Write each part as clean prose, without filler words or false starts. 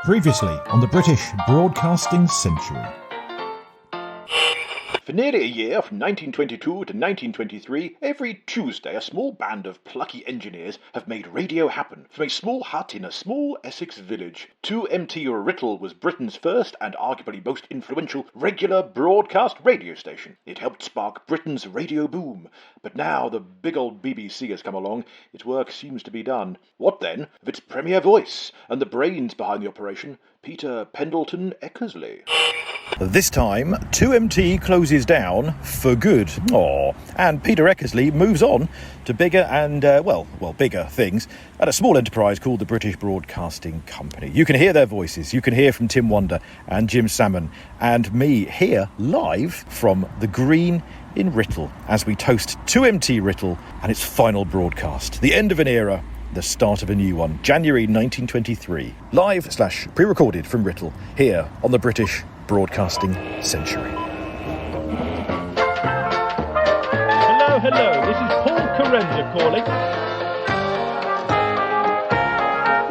Previously on the British Broadcasting Century. For nearly a year, from 1922 to 1923, every Tuesday a small band of plucky engineers have made radio happen from a small hut in a small Essex village. 2MT Writtle was Britain's first and arguably most influential regular broadcast radio station. It helped spark Britain's radio boom. But now the big old BBC has come along, its work seems to be done. What then of its premier voice and the brains behind the operation, Peter Pendleton Eckersley? This time, 2MT closes down for good. And Peter Eckersley moves on to bigger and, bigger things at a small enterprise called the British Broadcasting Company. You can hear their voices. You can hear from Tim Wonder and Jim Salmon and me here live from the Green in Writtle as we toast 2MT Writtle and its final broadcast. The end of an era, the start of a new one. January 1923. Live/pre-recorded from Writtle here on the British Broadcasting Century. Hello, this is Paul Carenza calling.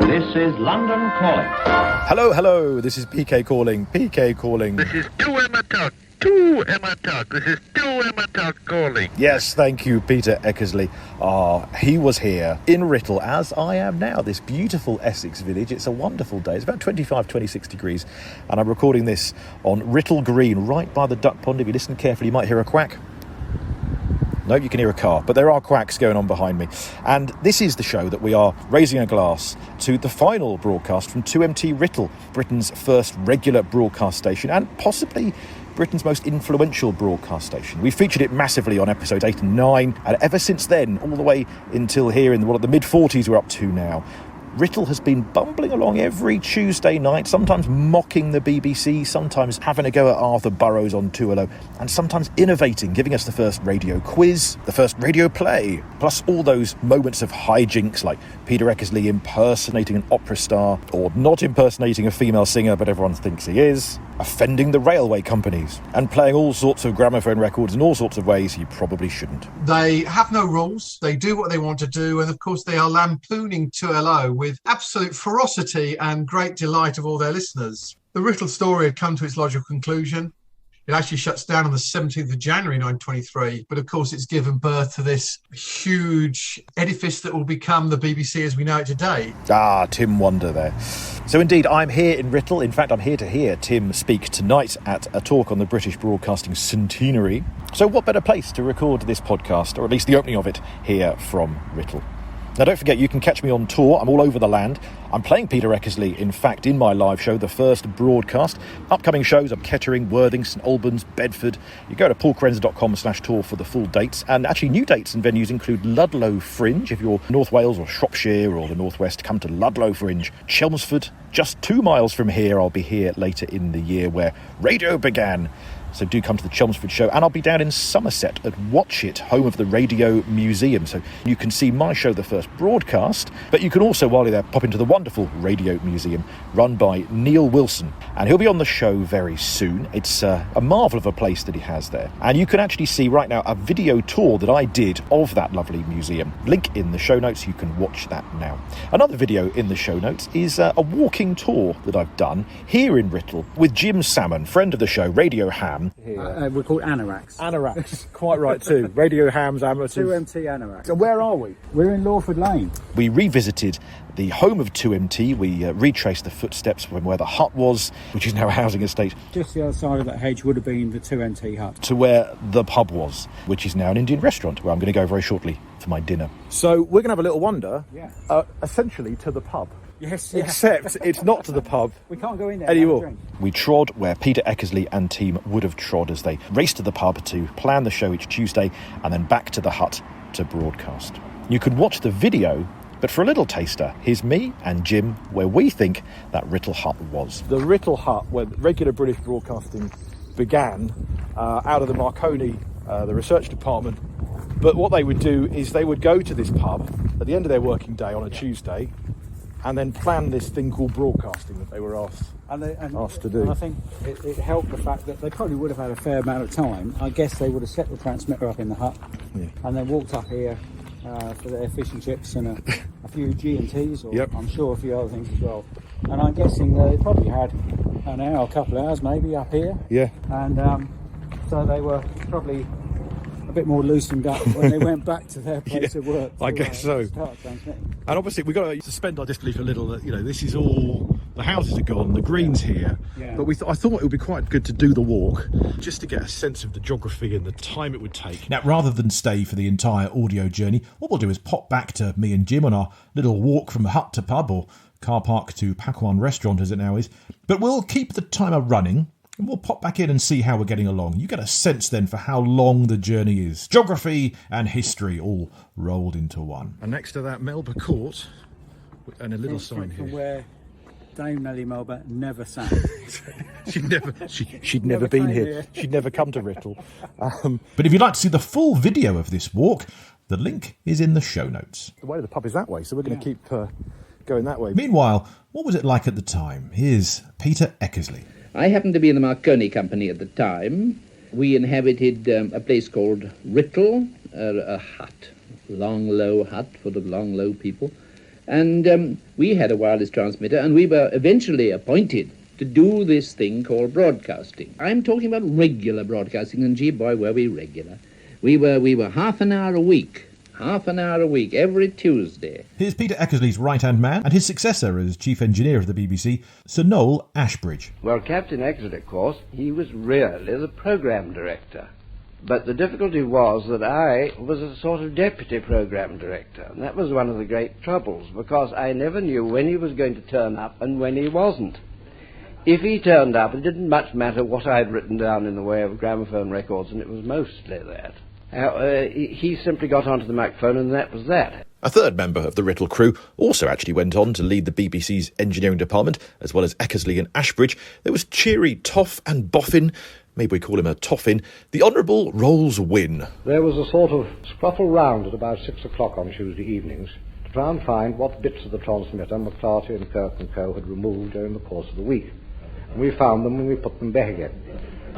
This is London calling. Hello, this is PK calling. This is 2MT Tuck. 2MT Tuck. This is 2MT Tuck calling. Yes, thank you, Peter Eckersley. He was here in Writtle, as I am now, this beautiful Essex village. It's a wonderful day. It's about 26 degrees, and I'm recording this on Writtle Green, right by the duck pond. If you listen carefully, you might hear a quack. No, you can hear a car, but there are quacks going on behind me. And this is the show that we are raising a glass to the final broadcast from 2MT Writtle, Britain's first regular broadcast station, and possibly Britain's most influential broadcast station. We featured it massively on episodes 8 and 9, and ever since then, all the way until here in the mid-40s we're up to now, Writtle has been bumbling along every Tuesday night, sometimes mocking the BBC, sometimes having a go at Arthur Burrows on 2LO, and sometimes innovating, giving us the first radio quiz, the first radio play, plus all those moments of hijinks like Peter Eckersley impersonating an opera star, or not impersonating a female singer but everyone thinks he is, offending the railway companies, and playing all sorts of gramophone records in all sorts of ways you probably shouldn't. They have no rules, they do what they want to do, and of course they are lampooning 2LO with absolute ferocity and great delight of all their listeners. The Writtle story had come to its logical conclusion. It actually shuts down on the 17th of January 1923, but of course it's given birth to this huge edifice that will become the BBC as we know it today. Tim Wonder there. So indeed, I'm here in Writtle. In fact, I'm here to hear Tim speak tonight at a talk on the British Broadcasting Centenary. So what better place to record this podcast, or at least the opening of it, here from Writtle? Now, don't forget, you can catch me on tour. I'm all over the land. I'm playing Peter Eckersley, in fact, in my live show, the first broadcast. Upcoming shows are Kettering, Worthing, St Albans, Bedford. You go to paulcarenza.com/tour for the full dates. And actually, new dates and venues include Ludlow Fringe. If you're North Wales or Shropshire or the North West, come to Ludlow Fringe. Chelmsford, just 2 miles from here. I'll be here later in the year where radio began. So do come to the Chelmsford show, and I'll be down in Somerset at Watch It, home of the Radio Museum. So you can see my show, the first broadcast, but you can also, while you're there, pop into the wonderful Radio Museum run by Neil Wilson, and he'll be on the show very soon. It's a marvel of a place that he has there, and you can actually see right now a video tour that I did of that lovely museum. Link in the show notes, you can watch that now. Another video in the show notes is a walking tour that I've done here in Writtle with Jim Salmon, friend of the show, Radio Ham. We're called anoraks. Anoraks, quite right too. Radio Hams, amateurs. 2MT anoraks. So where are we? We're in Lawford Lane. We revisited the home of 2MT. We retraced the footsteps from where the hut was, which is now a housing estate. Just the other side of that hedge would have been the 2MT hut. To where the pub was, which is now an Indian restaurant, where I'm going to go very shortly for my dinner. So we're going to have a little wander, essentially to the pub. Yes. Except it's not to the pub. We can't go in there anymore. We trod where Peter Eckersley and team would have trod as they raced to the pub to plan the show each Tuesday and then back to the hut to broadcast. You could watch the video, but for a little taster, here's me and Jim where we think that Writtle hut was. The Writtle hut, where regular British broadcasting began, out of the Marconi, the research department. But what they would do is they would go to this pub at the end of their working day on a Tuesday and then plan this thing called broadcasting that they were asked to do. And I think it helped the fact that they probably would have had a fair amount of time. I guess they would have set the transmitter up in the hut and then walked up here, for their fish and chips and a few G&Ts, or Yep. I'm sure a few other things as well. And I'm guessing they probably had an hour, a couple of hours maybe up here. Yeah. And so they were probably a bit more loosened up when they went back to their place of work. I guess so. Start transmitting. And obviously we've got to suspend our disbelief a little that, this is all, the houses are gone, the green's here. Yeah. But I thought it would be quite good to do the walk, just to get a sense of the geography and the time it would take. Now, rather than stay for the entire audio journey, what we'll do is pop back to me and Jim on our little walk from hut to pub, or car park to Pakwan restaurant as it now is. But we'll keep the timer running, and we'll pop back in and see how we're getting along. You get a sense then for how long the journey is. Geography and history all rolled into one. And next to that, Melba Court, and a little sign From here. where Dame Nellie Melba never sang. She'd never been came here. here. She'd never come to Writtle. But if you'd like to see the full video of this walk, the link is in the show notes. The way of the pub is that way, so we're going to keep going that way. Meanwhile, what was it like at the time? Here's Peter Eckersley. I happened to be in the Marconi Company at the time. We inhabited a place called Writtle, a hut, long, low hut full of long, low people. And we had a wireless transmitter, and we were eventually appointed to do this thing called broadcasting. I'm talking about regular broadcasting, and gee boy, were we regular. We were half an hour a week, every Tuesday. Here's Peter Eckersley's right-hand man and his successor as chief engineer of the BBC, Sir Noel Ashbridge. Well, Captain Eckersley, of course, he was really the programme director. But the difficulty was that I was a sort of deputy programme director, and that was one of the great troubles, because I never knew when he was going to turn up and when he wasn't. If he turned up, it didn't much matter what I'd written down in the way of gramophone records, and it was mostly that. He simply got onto the microphone, and that was that. A third member of the Writtle crew also actually went on to lead the BBC's engineering department, as well as Eckersley and Ashbridge. There was cheery Toff and Boffin, maybe we call him a Toffin, the Honourable Rolls Wynne. There was a sort of scruffle round at about 6 o'clock on Tuesday evenings to try and find what bits of the transmitter McClarty and Kirk and Co. had removed during the course of the week. And we found them and we put them back again.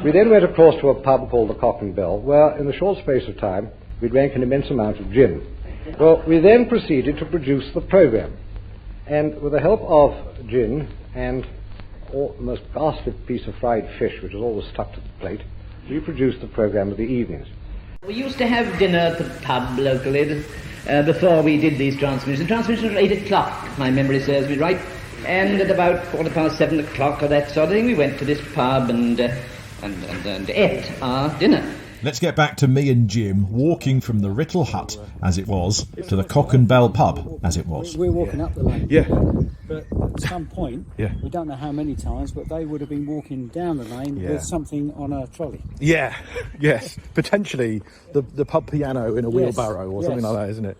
We then went across to a pub called the Cock and Bell, where in a short space of time we drank an immense amount of gin. Well, we then proceeded to produce the programme, and with the help of gin and the most ghastly piece of fried fish, which was always stuck to the plate, we produced the programme of the evenings. We used to have dinner at the pub locally before we did these transmissions. The transmission was at 8 o'clock, if my memory serves me right, and at about 7 o'clock or that sort of thing, we went to this pub and ate our dinner. Let's get back to me and Jim walking from the Writtle hut, as it was, to the Cock and Bell pub, as it was. We're walking up the lane. Yeah. But at some point, we don't know how many times, but they would have been walking down the lane with something on a trolley. Yeah, yes. Potentially the pub piano in a wheelbarrow or something like that, isn't it?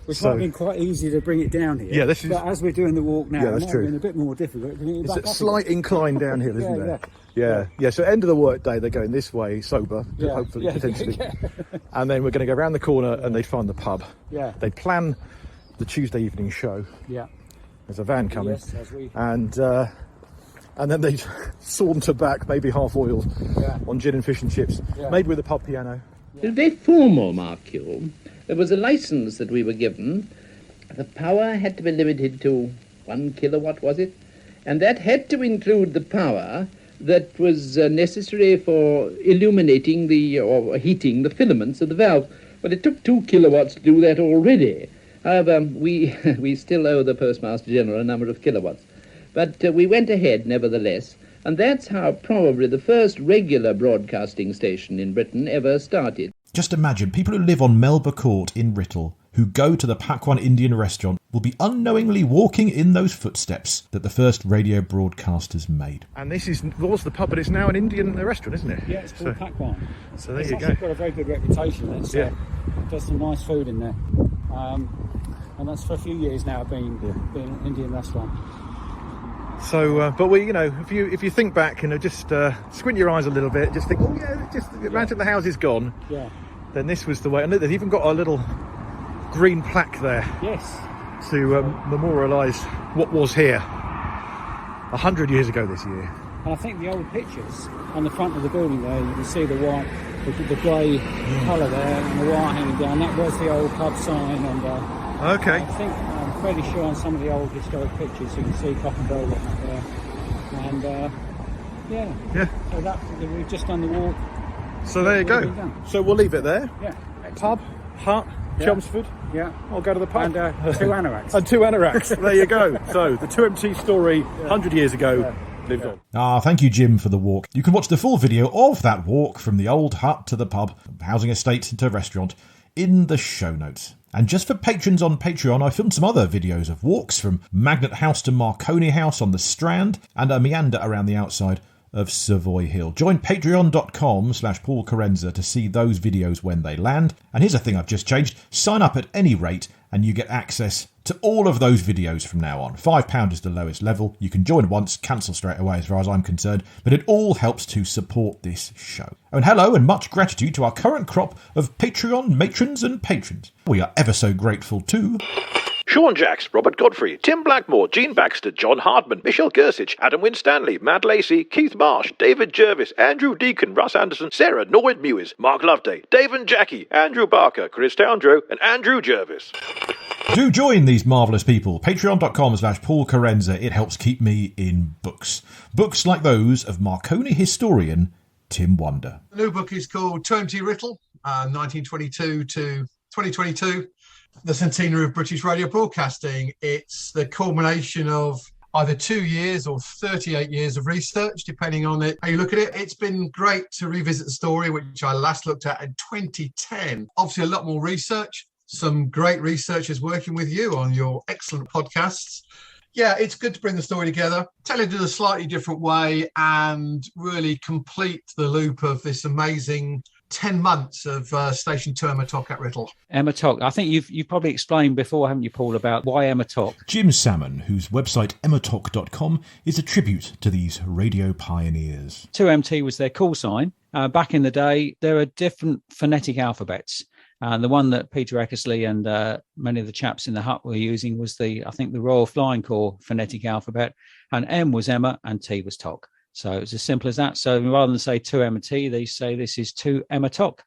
Which might have been quite easy to bring it down here. Yeah, this is. But as we're doing the walk now, that's it might true. have been a bit more difficult. It's a slight incline downhill, isn't there? Yeah. So end of the work day, they're going this way, sober, hopefully, potentially. And then we're going to go around the corner and they find the pub. Yeah. They plan the Tuesday evening show. Yeah. There's a van coming. Yes, as we... And then they saunter back, maybe half oiled, on gin and fish and chips, made with a pub piano. It was very formal, mark you. There was a license that we were given. The power had to be limited to 1 kilowatt, was it? And that had to include the power that was necessary for illuminating or heating the filaments of the valve. But it took 2 kilowatts to do that already. However, we still owe the Postmaster General a number of kilowatts. But we went ahead, nevertheless, and that's how probably the first regular broadcasting station in Britain ever started. Just imagine, people who live on Melba Court in Writtle, who go to the Pakwan Indian restaurant, will be unknowingly walking in those footsteps that the first radio broadcasters made. And this was the pub, but it's now an Indian restaurant, isn't it? Yeah, it's called Pakwan. So there you go. It's got a very good reputation. It does some nice food in there. And that's for a few years now been an Indian restaurant. So, but we, if you think back, just squint your eyes a little bit, just think, just imagine the house is gone. Yeah. Then this was the way, and they've even got a little green plaque there. Yes. To memorialise what was here 100 years ago this year. And I think the old pictures on the front of the building there, you can see the white the grey colour there and the wire hanging down. That was the old pub sign, and Okay. I'm fairly sure on some of the old historic pictures you can see Cotton Velvet up there. And Yeah. So we've just done the walk. So there you go. So we'll leave it there. Yeah. Pub, hut, Chelmsford. Yeah. I'll go to the pub. And 2 anoraks. And 2 anoraks. There you go. So the 2MT story 100 years ago lived on. Thank you, Jim, for the walk. You can watch the full video of that walk from the old hut to the pub, housing estate to restaurant, in the show notes. And just for patrons on Patreon, I filmed some other videos of walks from Magnet House to Marconi House on the Strand and a meander around the outside of Savoy Hill. Join patreon.com/Paul Carenza to see those videos when they land. And here's a thing I've just changed. Sign up at any rate and you get access to all of those videos from now on. £5 is the lowest level. You can join once, cancel straight away as far as I'm concerned, but it all helps to support this show. And hello and much gratitude to our current crop of Patreon matrons and patrons. We are ever so grateful to Sean Jacks, Robert Godfrey, Tim Blackmore, Gene Baxter, John Hardman, Michelle Gersich, Adam Winstanley, Matt Lacey, Keith Marsh, David Jervis, Andrew Deacon, Russ Anderson, Sarah Norwood Mewis, Mark Loveday, Dave and Jackie, Andrew Barker, Chris Towndrow, and Andrew Jervis. Do join these marvellous people. Patreon.com/Paul Carenza. It helps keep me in books. Books like those of Marconi historian Tim Wonder. The new book is called 2MT Writtle, 1922 to 2022. The centenary of British radio broadcasting. It's the culmination of either 2 years or 38 years of research, depending on it how you look at it. It's been great to revisit the story, which I last looked at in 2010. Obviously, a lot more research. Some great researchers working with you on your excellent podcasts. Yeah, it's good to bring the story together, tell it in a slightly different way, and really complete the loop of this amazing 10 months of Station 2 Ematok at Writtle. Ematok. I think you've probably explained before, haven't you, Paul, about why Ematok? Jim Salmon, whose website ematok.com is a tribute to these radio pioneers. 2MT was their call sign. Back in the day, there are different phonetic alphabets. And the one that Peter Eckersley and many of the chaps in the hut were using was the Royal Flying Corps phonetic alphabet. And M was Emma and T was Tok. So it's as simple as that. So rather than say 2MT, they say this is 2 Ematok,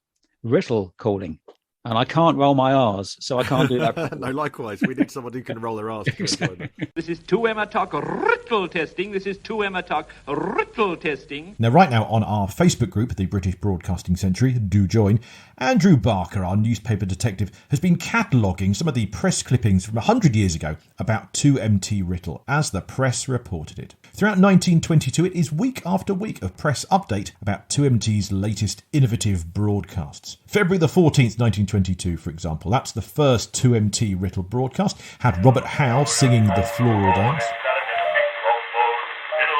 Writtle calling. And I can't roll my R's, so I can't do that. No, likewise. We need someone who can roll their R's. Exactly. This is 2 Ematok Writtle testing. This is 2 Ematok Writtle testing. Now, right now on our Facebook group, the British Broadcasting Century, do join, Andrew Barker, our newspaper detective, has been cataloguing some of the press clippings from 100 years ago about 2MT Writtle, as the press reported it. Throughout 1922, it is week after week of press update about 2MT's latest innovative broadcasts. February the 14th, 1922, for example, that's the first 2MT Writtle broadcast, had Robert Howe singing the Floral Dance.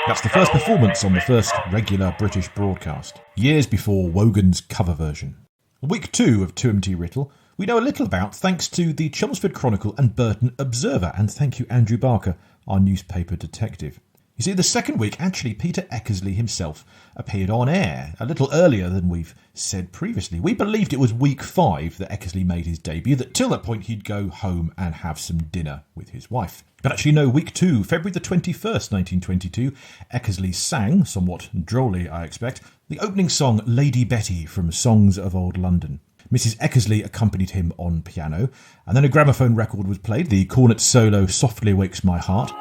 That's the first performance on the first regular British broadcast, years before Wogan's cover version. Week 2 of 2MT Writtle we know a little about thanks to the Chelmsford Chronicle and Burton Observer, and thank you Andrew Barker, our newspaper detective. You see, the second week, actually, Peter Eckersley himself appeared on air a little earlier than we've said previously. We believed it was week 5 that Eckersley made his debut, that till that point he'd go home and have some dinner with his wife. But actually, no, week 2, February the 21st, 1922, Eckersley sang, somewhat drolly, I expect, the opening song Lady Betty from Songs of Old London. Mrs. Eckersley accompanied him on piano, and then a gramophone record was played, the cornet solo Softly Wakes My Heart.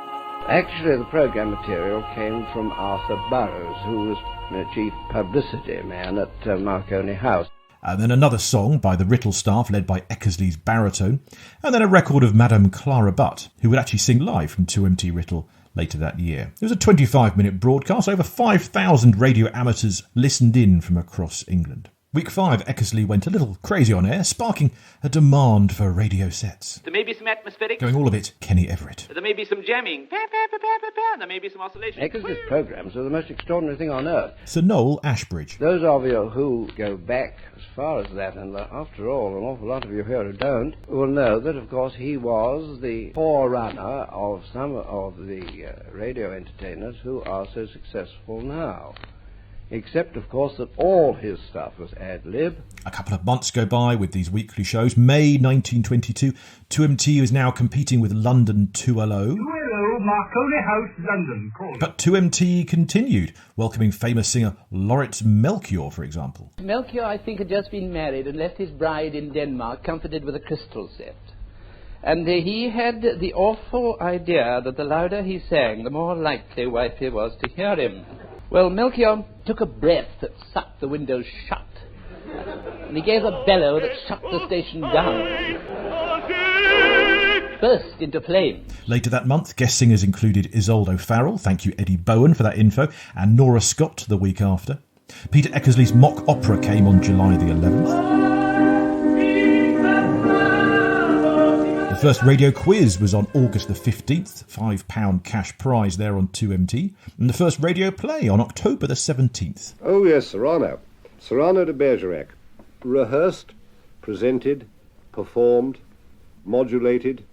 Actually, the programme material came from Arthur Burrows, who was the chief publicity man at Marconi House. And then another song by the Writtle staff, led by Eckersley's baritone. And then a record of Madame Clara Butt, who would actually sing live from 2MT Writtle later that year. It was a 25-minute broadcast. Over 5,000 radio amateurs listened in from across England. Week 5, Eckersley went a little crazy on air, sparking a demand for radio sets. There may be some atmospheric. Going all of it, Kenny Everett. There may be some jamming. There may be some oscillation. Eckersley's programmes are the most extraordinary thing on earth. Sir Noel Ashbridge. Those of you who go back as far as that, and after all, an awful lot of you here who don't, will know that, of course, he was the forerunner of some of the radio entertainers who are so successful now. Except, of course, that all his stuff was ad-lib. A couple of months go by with these weekly shows. May 1922, 2MT is now competing with London 2LO. 2LO Marconi House, London, calling. But 2MT continued, welcoming famous singer Laurit Melchior, for example. Melchior, I think, had just been married and left his bride in Denmark, comforted with a crystal set. And he had the awful idea that the louder he sang, the more likely wifey was to hear him. Well, Melchior took a breath that sucked the windows shut, and he gave a bellow that shut the station down. Burst into flames. Later that month, guest singers included Isolde Farrell, thank you Eddie Bowen for that info, and Nora Scott the week after. Peter Eckersley's mock opera came on July the 11th. The first radio quiz was on August the 15th, £5 cash prize there on 2MT, and the first radio play on October the 17th. Oh yes, Cyrano de Bergerac. Rehearsed, presented, performed, modulated,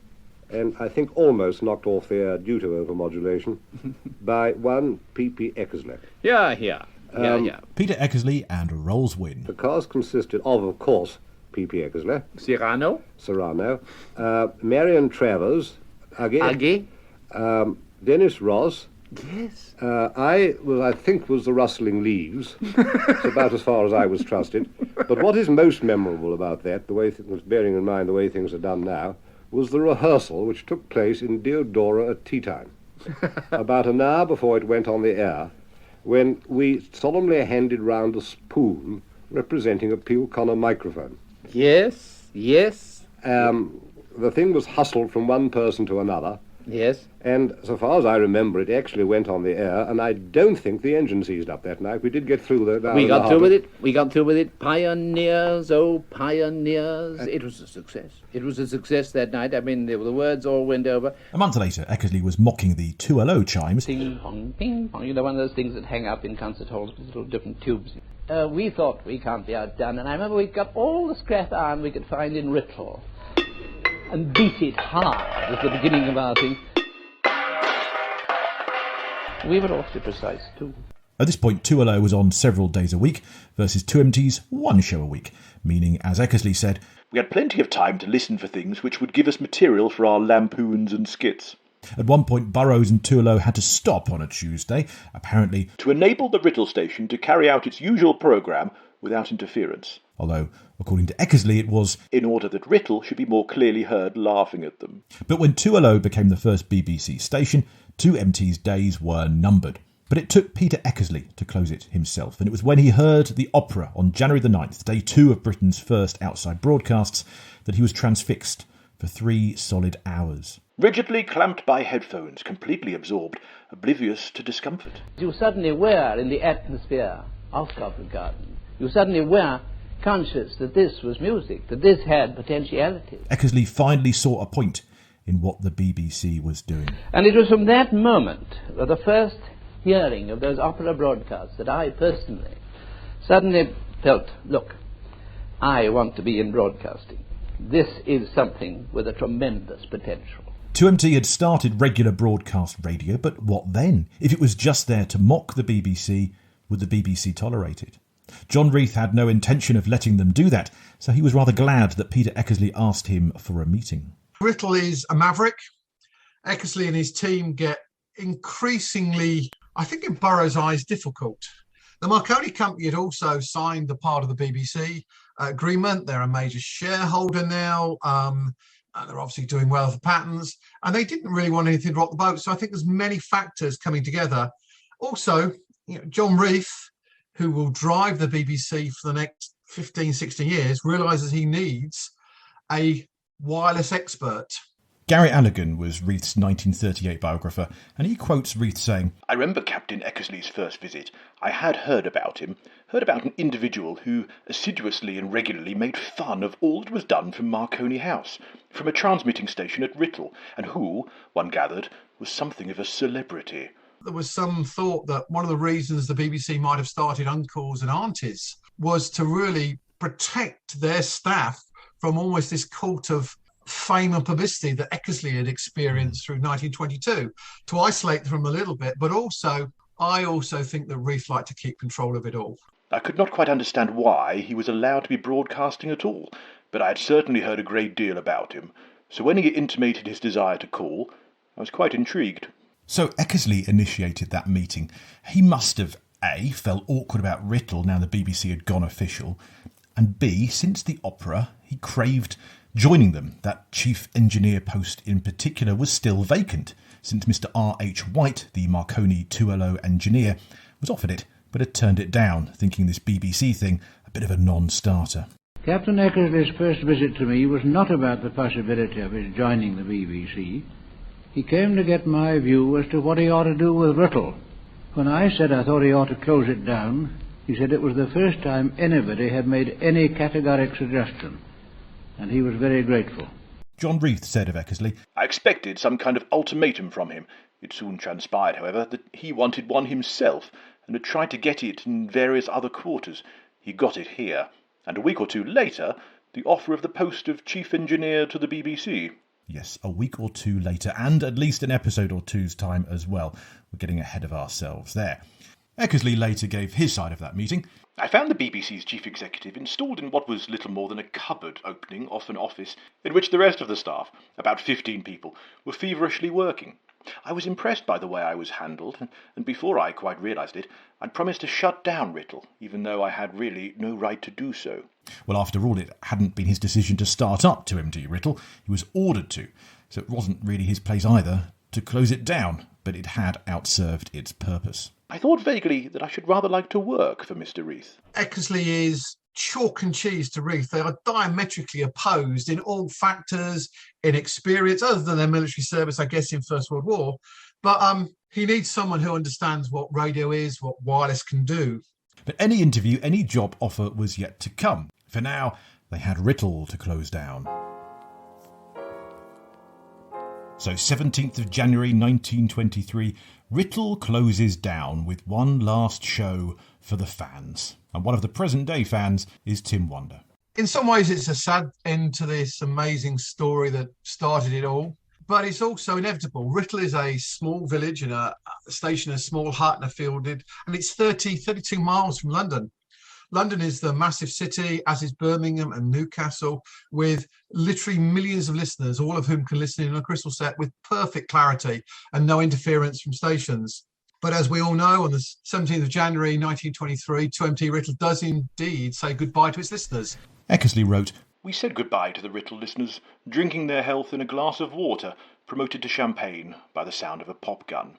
and I think almost knocked off the air due to overmodulation by one P.P. Eckersley. Yeah. Peter Eckersley and Rolls win. The cast consisted of course, P.P. Eckersley. Cyrano. Marion Travers. Aggie. Dennis Ross. Yes. I think was the Rustling Leaves. It's about as far as I was trusted. But what is most memorable about that, the way bearing in mind the way things are done now, was the rehearsal which took place in Deodora at tea time, about an hour before it went on the air, when we solemnly handed round a spoon representing a Peel Connor microphone. Yes. The thing was hustled from one person to another. Yes. And so far as I remember, it actually went on the air, and I don't think the engine seized up that night. We did get through the... We got through with it. Pioneers, oh pioneers. It was a success. It was a success that night. I mean, the words all went over. A month later, Eckersley was mocking the 2LO chimes. Ping pong, ping pong. You know, one of those things that hang up in concert halls with little different tubes. We thought we can't be outdone, and I remember we got all the scrap iron we could find in Writtle and beat it hard at the beginning of our thing. We were awfully precise too. At this point, 2LO was on several days a week versus 2MT's one show a week, meaning, as Eckersley said, we had plenty of time to listen for things which would give us material for our lampoons and skits. At one point, Burroughs and 2LO had to stop on a Tuesday, apparently to enable the Writtle station to carry out its usual programme without interference. Although, according to Eckersley, it was in order that Writtle should be more clearly heard laughing at them. But when 2LO became the first BBC station, 2MT's days were numbered. But it took Peter Eckersley to close it himself, and it was when he heard the opera on January the 9th, day 2 of Britain's first outside broadcasts, that he was transfixed for 3 solid hours. Rigidly clamped by headphones, completely absorbed, oblivious to discomfort. You suddenly were in the atmosphere of Covent Garden. You suddenly were conscious that this was music, that this had potentiality. Eckersley finally saw a point in what the BBC was doing. And it was from that moment, that the first hearing of those opera broadcasts, that I personally suddenly felt, look, I want to be in broadcasting. This is something with a tremendous potential. 2MT had started regular broadcast radio, but what then? If it was just there to mock the BBC, would the BBC tolerate it? John Reith had no intention of letting them do that, so he was rather glad that Peter Eckersley asked him for a meeting. Writtle is a maverick. Eckersley and his team get increasingly, I think in Burroughs' eyes, difficult. The Marconi Company had also signed a part of the BBC agreement. They're a major shareholder now. And they're obviously doing well for patents. And they didn't really want anything to rock the boat. So I think there's many factors coming together. Also, John Reith, who will drive the BBC for the next 15, 16 years, realises he needs a wireless expert. Gary Allegan was Reith's 1938 biographer, and he quotes Reith saying, I remember Captain Eckersley's first visit. I had heard about him, heard about an individual who assiduously and regularly made fun of all that was done from Marconi House, from a transmitting station at Writtle, and who, one gathered, was something of a celebrity. There was some thought that one of the reasons the BBC might have started Uncles and Aunties was to really protect their staff from almost this cult of fame and publicity that Eckersley had experienced through 1922, to isolate them a little bit. But also, I also think that Reith liked to keep control of it all. I could not quite understand why he was allowed to be broadcasting at all, but I had certainly heard a great deal about him. So when he intimated his desire to call, I was quite intrigued. So Eckersley initiated that meeting. He must have A, felt awkward about Writtle now the BBC had gone official, and B, since the opera, he craved joining them. That chief engineer post in particular was still vacant, since Mr R.H. White, the Marconi 2LO engineer, was offered it, but had turned it down, thinking this BBC thing a bit of a non-starter. Captain Eckersley's first visit to me was not about the possibility of his joining the BBC. He came to get my view as to what he ought to do with Writtle. When I said I thought he ought to close it down, he said it was the first time anybody had made any categoric suggestion, and he was very grateful. John Reith said of Eckersley, I expected some kind of ultimatum from him. It soon transpired, however, that he wanted one himself, and had tried to get it in various other quarters. He got it here, and a week or two later, the offer of the post of chief engineer to the BBC. Yes, a week or two later, and at least an episode or two's time as well. We're getting ahead of ourselves there. Eckersley later gave his side of that meeting. I found the BBC's chief executive installed in what was little more than a cupboard opening off an office in which the rest of the staff, about 15 people, were feverishly working. I was impressed by the way I was handled, and before I quite realised it, I'd promised to shut down Writtle, even though I had really no right to do so. Well, after all, it hadn't been his decision to start up 2MT Writtle. He was ordered to, so it wasn't really his place either to close it down, but it had outserved its purpose. I thought vaguely that I should rather like to work for Mr. Reith. Eckersley is chalk and cheese to Reith. They are diametrically opposed in all factors, in experience, other than their military service, I guess, in First World War. But he needs someone who understands what radio is, what wireless can do. But any interview, any job offer was yet to come. For now, they had Writtle to close down. So 17th of January 1923, Writtle closes down with one last show for the fans. And one of the present-day fans is Tim Wonder. In some ways, it's a sad end to this amazing story that started it all. But it's also inevitable. Writtle is a small village in a station, a small hut and a fielded, and it's 32 miles from London. London is the massive city, as is Birmingham and Newcastle, with literally millions of listeners, all of whom can listen in a crystal set with perfect clarity and no interference from stations. But as we all know, on the 17th of January 1923, 2MT Writtle does indeed say goodbye to its listeners. Eckersley wrote, We said goodbye to the Writtle listeners, drinking their health in a glass of water, promoted to champagne by the sound of a pop gun.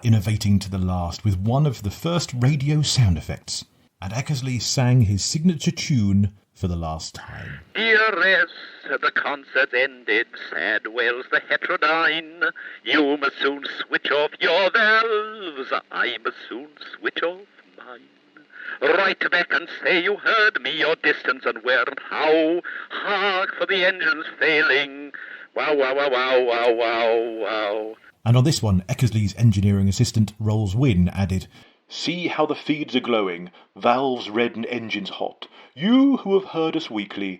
Innovating to the last with one of the first radio sound effects. And Eckersley sang his signature tune for the last time. Dearest, the concert's ended, sad wails the heterodyne. You must soon switch off your valves, I must soon switch off mine. Write back and say you heard me, your distance and where and how. Hark for the engines failing. Wow, wow, wow, wow, wow, wow, wow. And on this one, Eckersley's engineering assistant, Rolls Wynne, added, See how the feeds are glowing, valves red and engines hot. You who have heard us weekly,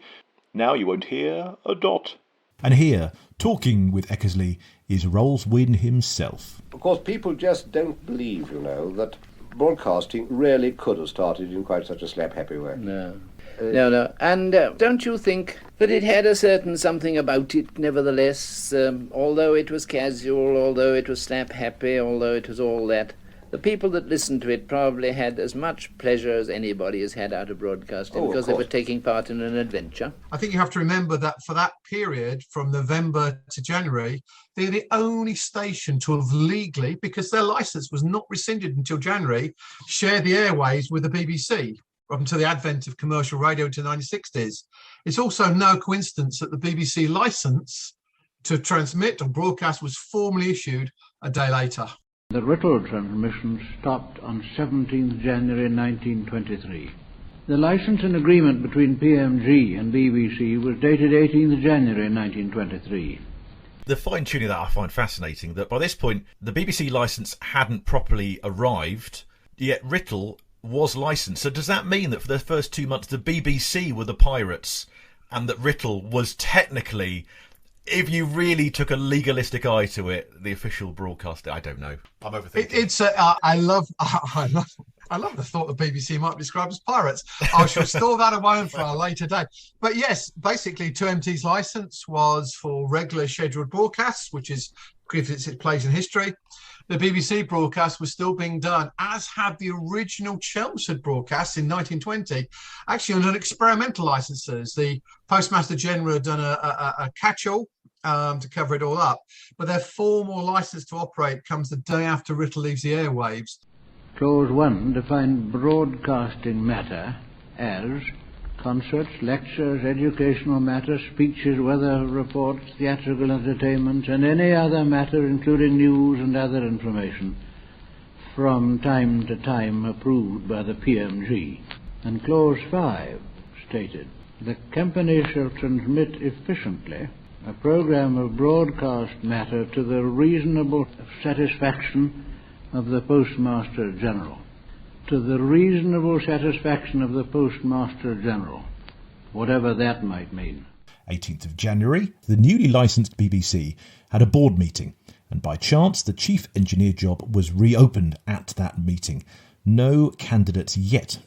now you won't hear a dot. And here, talking with Eckersley, is Rolls Wynne himself. Of course, people just don't believe, that broadcasting really could have started in quite such a slap-happy way. No. No. And don't you think that it had a certain something about it, nevertheless, although it was casual, although it was slap-happy, although it was all that? The people that listened to it probably had as much pleasure as anybody has had out of broadcasting because they were taking part in an adventure. I think you have to remember that for that period, from November to January, they're the only station to have legally, because their licence was not rescinded until January, shared the airwaves with the BBC up until the advent of commercial radio into the 1960s. It's also no coincidence that the BBC licence to transmit or broadcast was formally issued a day later. The Writtle transmission stopped on 17th January 1923. The licensing agreement between PMG and BBC was dated 18th January 1923. The fine-tuning that I find fascinating, that by this point the BBC licence hadn't properly arrived, yet Writtle was licensed. So does that mean that for the first 2 months the BBC were the pirates and that Writtle was technically, if you really took a legalistic eye to it, the official broadcaster? I don't know. I'm overthinking. I love the thought the BBC might be described as pirates. I shall store that away for a later day. But yes, basically 2MT's licence was for regular scheduled broadcasts, which is gives it its place in history. The BBC broadcast was still being done, as had the original Chelmsford broadcast in 1920, actually under experimental licenses. The Postmaster General had done a catch-all to cover it all up, but their formal license to operate comes the day after Writtle leaves the airwaves. Clause 1 defined broadcasting matter as concerts, lectures, educational matter, speeches, weather reports, theatrical entertainments, and any other matter, including news and other information, from time to time approved by the PMG. And Clause 5 stated, the company shall transmit efficiently a program of broadcast matter to the reasonable satisfaction of the Postmaster General. To the reasonable satisfaction of the Postmaster General, whatever that might mean. 18th of January, the newly licensed BBC had a board meeting, and by chance the chief engineer job was reopened at that meeting. No candidates yet.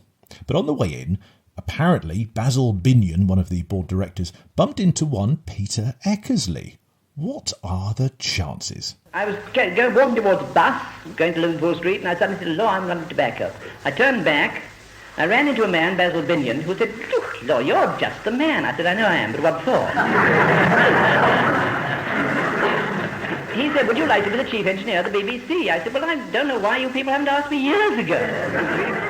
But on the way in, apparently Basil Binion, one of the board directors, bumped into one Peter Eckersley. What are the chances? I was walking towards the bus, going to Liverpool Street, and I suddenly said, Law, I'm going to tobacco. I turned back, I ran into a man, Basil Binion, who said, look, Law, you're just the man. I said, I know I am, but what for? He said, would you like to be the chief engineer of the BBC? I said, well, I don't know why you people haven't asked me years ago.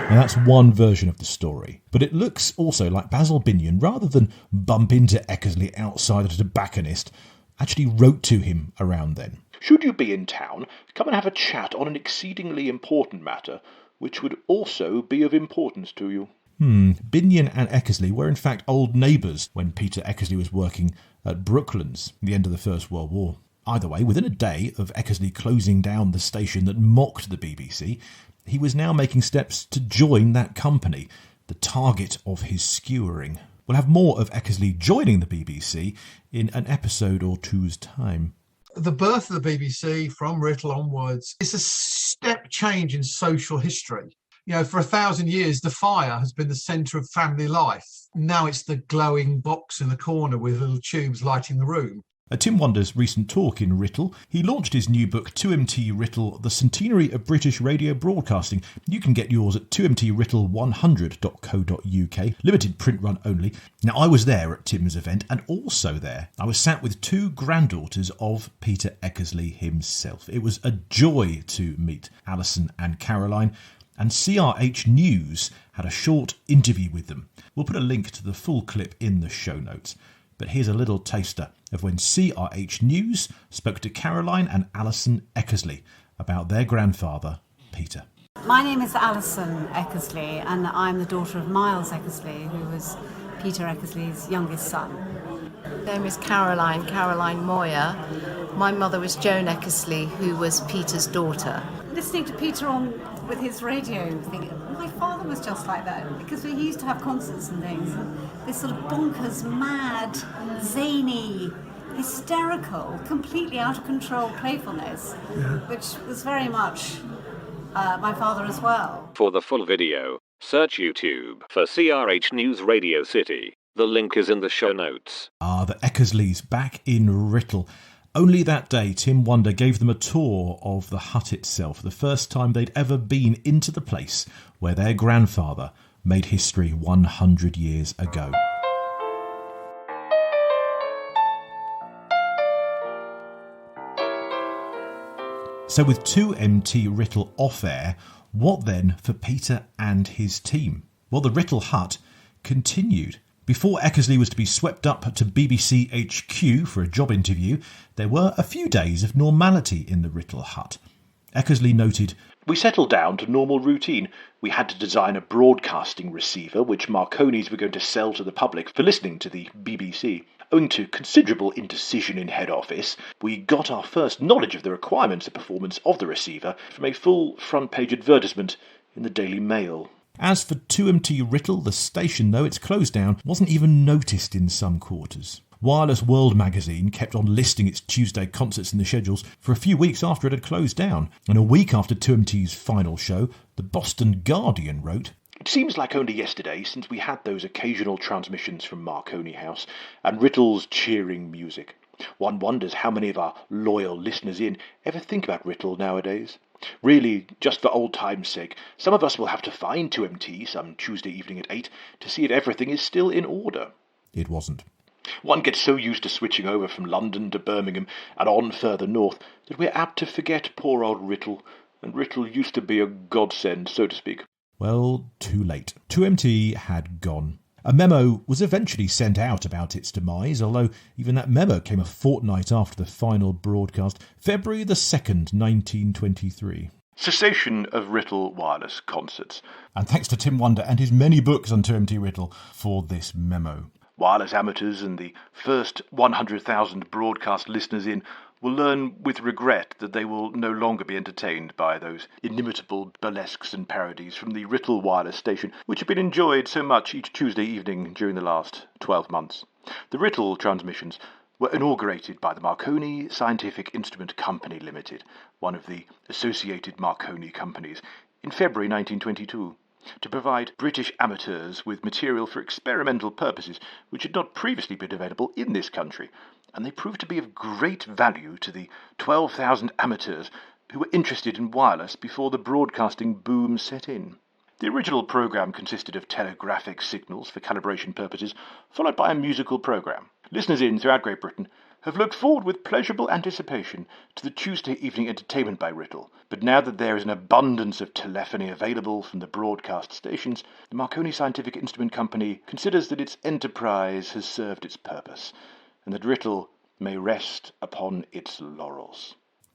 Now, that's one version of the story, but it looks also like Basil Binion, rather than bump into Eckersley outside at a tobacconist, actually wrote to him around then. Should you be in town, come and have a chat on an exceedingly important matter, which would also be of importance to you. Binion and Eckersley were in fact old neighbours when Peter Eckersley was working at Brooklands at the end of the First World War. Either way, within a day of Eckersley closing down the station that mocked the BBC, he was now making steps to join that company, the target of his skewering. We'll have more of Eckersley joining the BBC in an episode or two's time. The birth of the BBC from Writtle onwards is a step change in social history. You know, for 1,000 years, the fire has been the centre of family life. Now it's the glowing box in the corner with little tubes lighting the room. At Tim Wonder's recent talk in Writtle, he launched his new book, 2MT Writtle, The Centenary of British Radio Broadcasting. You can get yours at 2mtwrittle100.co.uk, limited print run only. Now, I was there at Tim's event, and also there, I was sat with two granddaughters of Peter Eckersley himself. It was a joy to meet Alison and Caroline, and CRH News had a short interview with them. We'll put a link to the full clip in the show notes. But here's a little taster of when CRH News spoke to Caroline and Alison Eckersley about their grandfather, Peter. My name is Alison Eckersley, and I'm the daughter of Miles Eckersley, who was Peter Eckersley's youngest son. My name is Caroline Moyer. My mother was Joan Eckersley, who was Peter's daughter. Listening to Peter on with his radio thing, my father was just like that, because we used to have concerts and things, and this sort of bonkers, mad, zany, hysterical, completely out of control playfulness, which was very much my father as well. For the full video, search YouTube for CRH News Radio City. The link is in the show notes. The Eckersleys back in Writtle. Only that day, Tim Wonder gave them a tour of the hut itself, the first time they'd ever been into the place where their grandfather made history 100 years ago. So with 2MT Writtle off air, what then for Peter and his team? Well, the Writtle hut continued. Before Eckersley was to be swept up to BBC HQ for a job interview, there were a few days of normality in the Writtle hut. Eckersley noted, "We settled down to normal routine. We had to design a broadcasting receiver which Marconi's were going to sell to the public for listening to the BBC. Owing to considerable indecision in head office, we got our first knowledge of the requirements and performance of the receiver from a full front-page advertisement in the Daily Mail." As for 2MT Writtle, the station, though it's closed down, wasn't even noticed in some quarters. Wireless World magazine kept on listing its Tuesday concerts in the schedules for a few weeks after it had closed down, and a week after 2MT's final show, the Boston Guardian wrote, "It seems like only yesterday since we had those occasional transmissions from Marconi House and Writtle's cheering music. One wonders how many of our loyal listeners ever think about Writtle nowadays. Really, just for old time's sake, some of us will have to find 2MT some Tuesday evening at 8 to see if everything is still in order. It wasn't. One gets so used to switching over from London to Birmingham and on further north that we're apt to forget poor old Writtle, and Writtle used to be a godsend, so to speak. Well, too late. 2MT had gone. A memo was eventually sent out about its demise, although even that memo came a fortnight after the final broadcast, February the 2nd, 1923. Cessation of Writtle wireless concerts. And thanks to Tim Wonder and his many books on 2MT Writtle for this memo. Wireless amateurs and the first 100,000 broadcast listeners will learn with regret that they will no longer be entertained by those inimitable burlesques and parodies from the Writtle wireless station, which have been enjoyed so much each Tuesday evening during the last 12 months. The Writtle transmissions were inaugurated by the Marconi Scientific Instrument Company Limited, one of the associated Marconi companies, in February 1922. To provide British amateurs with material for experimental purposes which had not previously been available in this country, and they proved to be of great value to the 12,000 amateurs who were interested in wireless before the broadcasting boom set in. The original programme consisted of telegraphic signals for calibration purposes, followed by a musical programme. Listeners throughout Great Britain have looked forward with pleasurable anticipation to the Tuesday evening entertainment by Writtle, but now that there is an abundance of telephony available from the broadcast stations, the Marconi Scientific Instrument Company considers that its enterprise has served its purpose, and that Writtle may rest upon its laurels.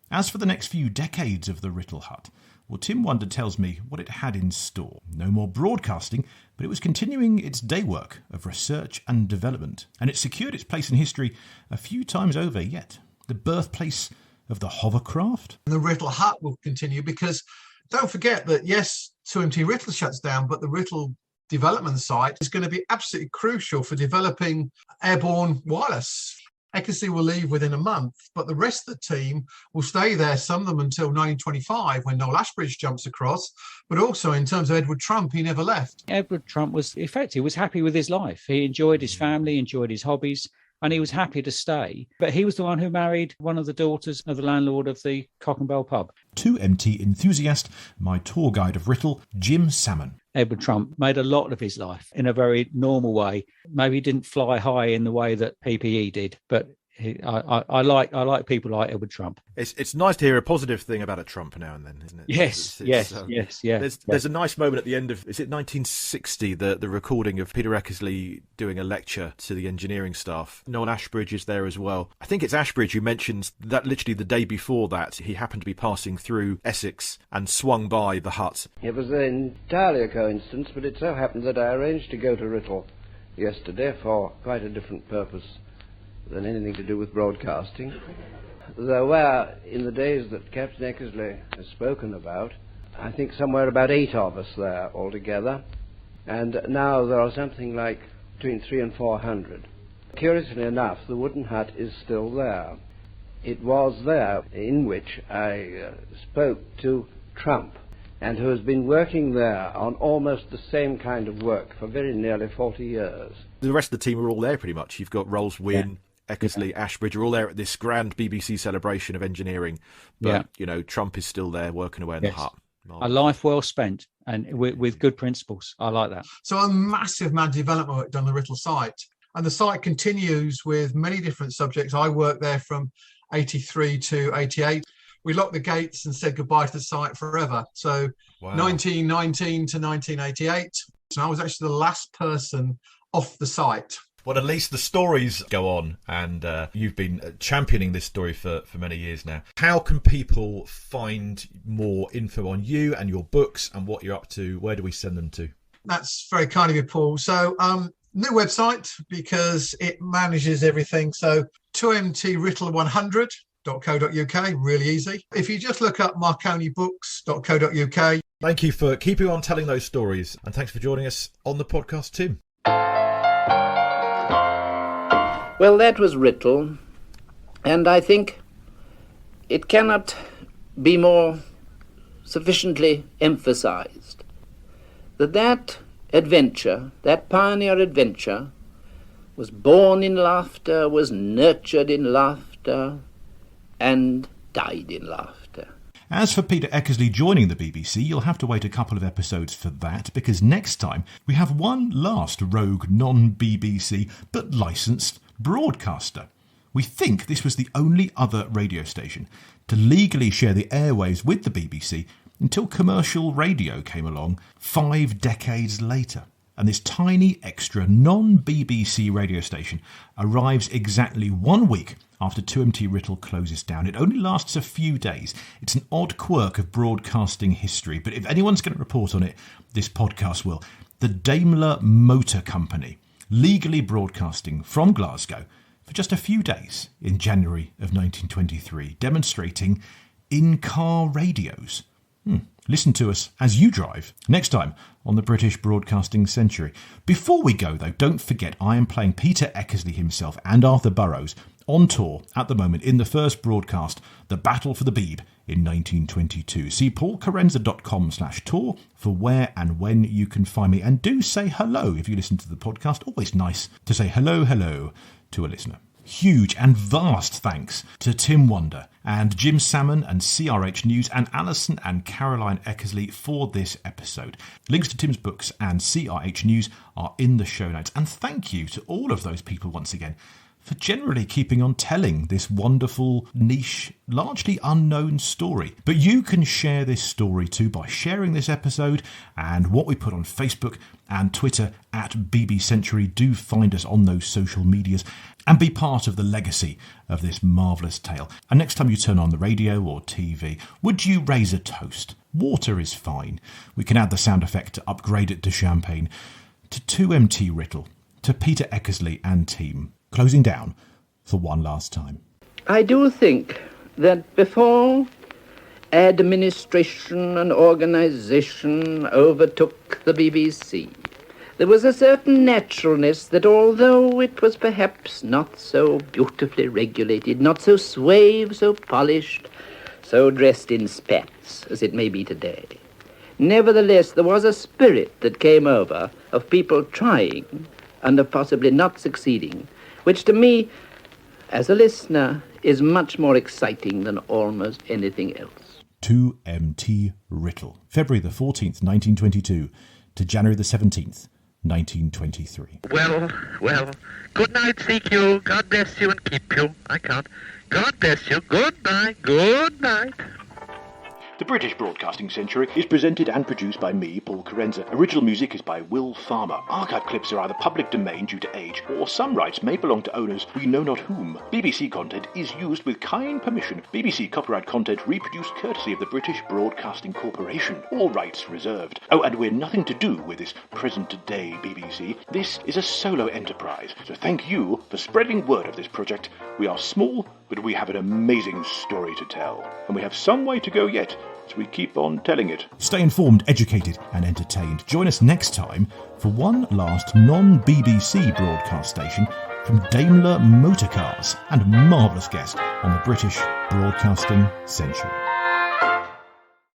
As for the next few decades of the Writtle Hut, well, Tim Wonder tells me what it had in store. No more broadcasting, but it was continuing its day work of research and development, and it secured its place in history a few times over yet. The birthplace of the hovercraft. The Writtle Hut will continue because don't forget that, yes, 2MT Writtle shuts down, but the Writtle development site is going to be absolutely crucial for developing airborne wireless. Eckersley will leave within a month, but the rest of the team will stay there, some of them until 1925 when Noel Ashbridge jumps across, but also in terms of Edward Trump, he never left. Edward Trump was effective, was happy with his life. He enjoyed his family, enjoyed his hobbies, and he was happy to stay. But he was the one who married one of the daughters of the landlord of the Cock and Bell pub. 2MT enthusiast, my tour guide of Writtle, Jim Salmon. Edward Trump made a lot of his life in a very normal way. Maybe he didn't fly high in the way that PPE did, but I like people like Edward Trump. It's nice to hear a positive thing about a Trump now and then, isn't it? Yes. There's a nice moment at the end of, is it 1960, the recording of Peter Eckersley doing a lecture to the engineering staff. Noel Ashbridge is there as well. I think it's Ashbridge who mentions that literally the day before that, he happened to be passing through Essex and swung by the hut. It was entirely a coincidence, but it so happened that I arranged to go to Writtle yesterday for quite a different purpose than anything to do with broadcasting. There were, in the days that Captain Eckersley has spoken about, I think somewhere about 8 of us there altogether, and now there are something like between 300 and 400. Curiously enough, the wooden hut is still there. It was there in which I spoke to Trump, and who has been working there on almost the same kind of work for very nearly 40 years. The rest of the team are all there pretty much. You've got Rolls Wynne, Eckersley, Ashbridge are all there at this grand BBC celebration of engineering. But, you know, Trump is still there working away in the hut. A life well spent and with good principles. I like that. So a massive amount of development work done on the Writtle site. And the site continues with many different subjects. I worked there from 83 to 88. We locked the gates and said goodbye to the site forever. So 1919 to 1988. So I was actually the last person off the site. Well, at least the stories go on, and you've been championing this story for many years now. How can people find more info on you and your books and what you're up to? Where do we send them to? That's very kind of you, Paul. So new website, because it manages everything. So 2mtwrittle100.co.uk, really easy. If you just look up marconibooks.co.uk. Thank you for keeping on telling those stories, and thanks for joining us on the podcast, Tim. Well, that was Writtle, and I think it cannot be more sufficiently emphasized that adventure, that pioneer adventure, was born in laughter, was nurtured in laughter, and died in laughter. As for Peter Eckersley joining the BBC, you'll have to wait a couple of episodes for that, because next time we have one last rogue non-BBC but licensed broadcaster. We think this was the only other radio station to legally share the airwaves with the BBC until commercial radio came along 5 decades later. And this tiny extra non-BBC radio station arrives exactly 1 week after 2MT Writtle closes down. It only lasts a few days. It's an odd quirk of broadcasting history, but if anyone's going to report on it, this podcast will. The Daimler Motor Company, legally broadcasting from Glasgow for just a few days in January of 1923, demonstrating in-car radios. Listen to us as you drive next time on the British Broadcasting Century. Before we go, though, don't forget I am playing Peter Eckersley himself and Arthur Burrows on tour at the moment in the first broadcast, The Battle for the Beeb, in 1922. See paulcarenza.com/tour for where and when you can find me. And do say hello if you listen to the podcast. Always nice to say hello to a listener. Huge and vast thanks to Tim Wonder and Jim Salmon and CRH News and Alison and Caroline Eckersley for this episode. Links to Tim's books and CRH News are in the show notes. And thank you to all of those people once again for generally keeping on telling this wonderful, niche, largely unknown story. But you can share this story too by sharing this episode and what we put on Facebook and Twitter at BB Century. Do find us on those social medias and be part of the legacy of this marvellous tale. And next time you turn on the radio or TV, would you raise a toast? Water is fine. We can add the sound effect to upgrade it to champagne. To 2MT Writtle, to Peter Eckersley and team. Closing down for one last time. I do think that before administration and organisation overtook the BBC, there was a certain naturalness that, although it was perhaps not so beautifully regulated, not so suave, so polished, so dressed in spats as it may be today, nevertheless there was a spirit that came over of people trying and of possibly not succeeding, which to me, as a listener, is much more exciting than almost anything else. 2MT Writtle, February the 14th, 1922 to January the 17th, 1923. Well, good night, CQ. God bless you and keep you. I can't. God bless you. Good night. Good night. The British Broadcasting Century is presented and produced by me, Paul Carenza. Original music is by Will Farmer. Archive clips are either public domain due to age, or some rights may belong to owners we know not whom. BBC content is used with kind permission. BBC copyright content reproduced courtesy of the British Broadcasting Corporation. All rights reserved. Oh, and we're nothing to do with this present-day BBC. This is a solo enterprise, so thank you for spreading word of this project. We are small, but we have an amazing story to tell. And we have some way to go yet, so we keep on telling it. Stay informed, educated and entertained. Join us next time for one last non-BBC broadcast station from Daimler Motor Cars and a marvellous guest on the British Broadcasting Century.